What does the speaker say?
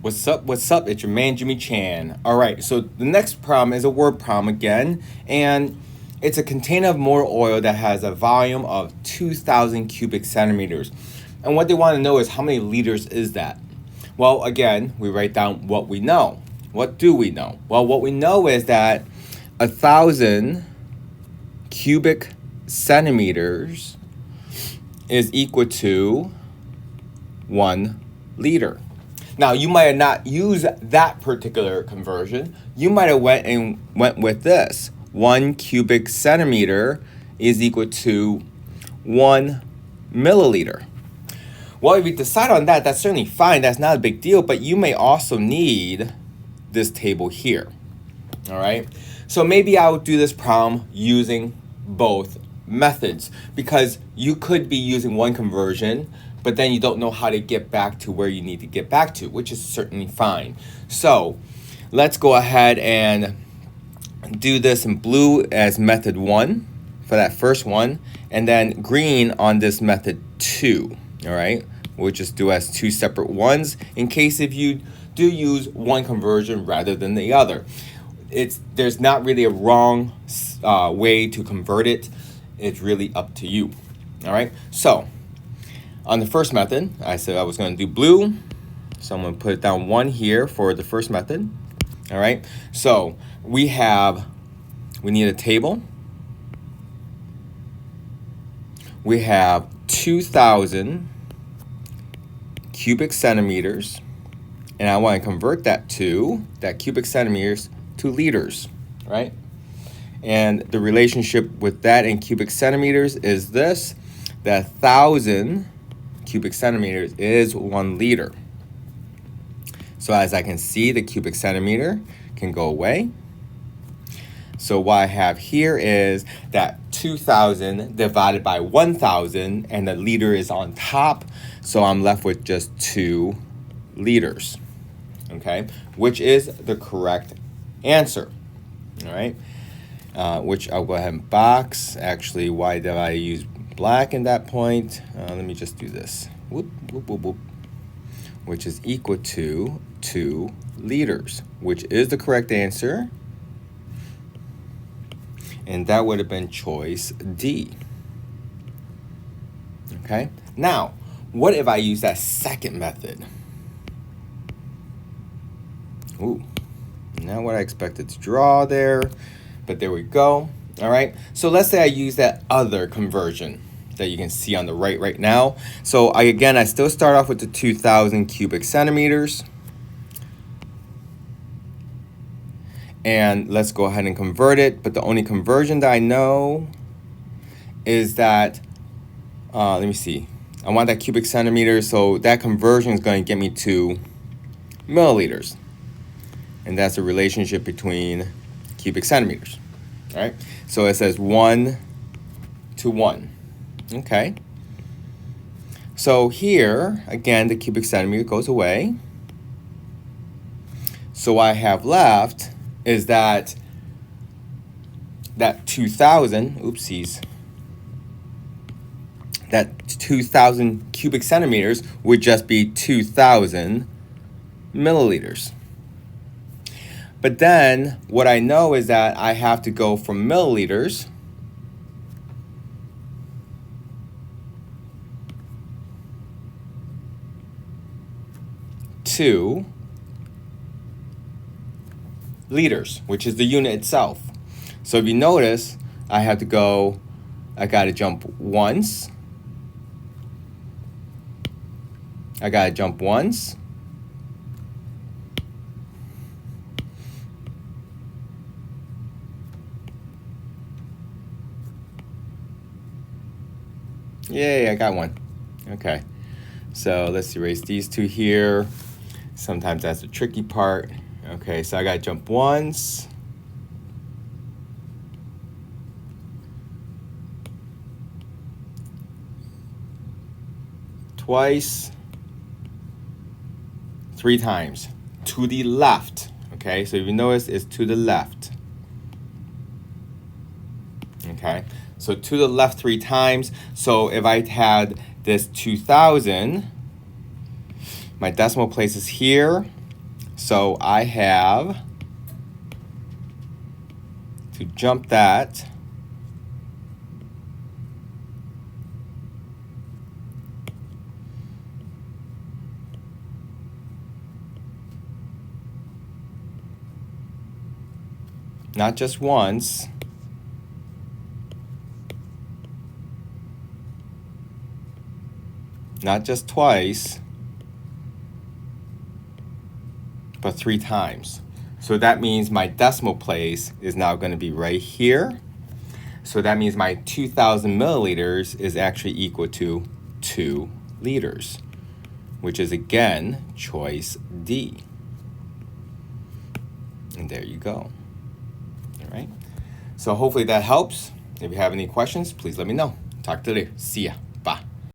What's up? What's up? It's your man Jimmy Chan. All right, so the next problem is a word problem again, and it's a container of motor oil that has a volume of 2,000 cubic centimeters. And what they want to know is how many liters is that? Well, again, we write down what we know. What do we know? Well, what we know is that 1,000 cubic centimeters is equal to 1 liter. Now, you might have not used that particular conversion. You might have went with this. 1 cubic centimeter is equal to 1 milliliter. Well, if you decide on that, that's certainly fine. That's not a big deal, but you may also need this table here. All right? So maybe I'll do this problem using both methods, because you could be using one conversion, but then you don't know how to get back to where you need to get back to, which is certainly fine. So let's go ahead and do this in blue as method 1 for that first one, and then green on this method 2. All right, we'll just do as 2 separate ones in case if you do use one conversion rather than the other. There's not really a wrong way to convert it. It's really up to you. All right, so on the first method, I said I was going to do blue, so I'm going to put down 1 here for the first method. All right, so we need a table. We have 2,000 cubic centimeters, and I want to convert that cubic centimeters to liters, right? And the relationship with that in cubic centimeters is this, that 1,000 cubic centimeters is 1 liter. So as I can see, the cubic centimeter can go away. So what I have here is that 2,000 divided by 1,000, and the liter is on top. So I'm left with just 2 liters, okay? Which is the correct answer, all right? Which I'll go ahead and box. Actually, why did I use black in that point? Let me just do this. Whoop, whoop, whoop, whoop. Which is equal to 2 liters, which is the correct answer. And that would have been choice D. Okay? Now, what if I use that second method? Ooh, not what I expected to draw there, but there we go. All right, so let's say I use that other conversion that you can see on the right now. So I still start off with the 2,000 cubic centimeters. And let's go ahead and convert it. But the only conversion that I know is that, let me see. I want that cubic centimeters, so that conversion is going to get me to milliliters. And that's the relationship between cubic centimeters. All right, so it says 1 to 1. Okay. So here, again, the cubic centimeter goes away. So what I have left is that 2,000, oopsies, that 2,000 cubic centimeters would just be 2,000 milliliters. But then what I know is that I have to go from milliliters to liters, which is the unit itself. So if you notice, I got to jump once. I got to jump once. Yay, I got one. Okay, so let's erase these two here. Sometimes that's the tricky part. Okay, so I gotta jump once. Twice. 3 times. To the left. Okay, so if you notice, it's to the left. Okay, so to the left 3 times. So if I had this 2,000, my decimal place is here. So I have to jump that not just once, not just twice, but 3 times. So that means my decimal place is now going to be right here. So that means my 2,000 milliliters is actually equal to 2 liters, which is again choice D. And there you go. All right. So hopefully that helps. If you have any questions, please let me know. Talk to you later. See ya.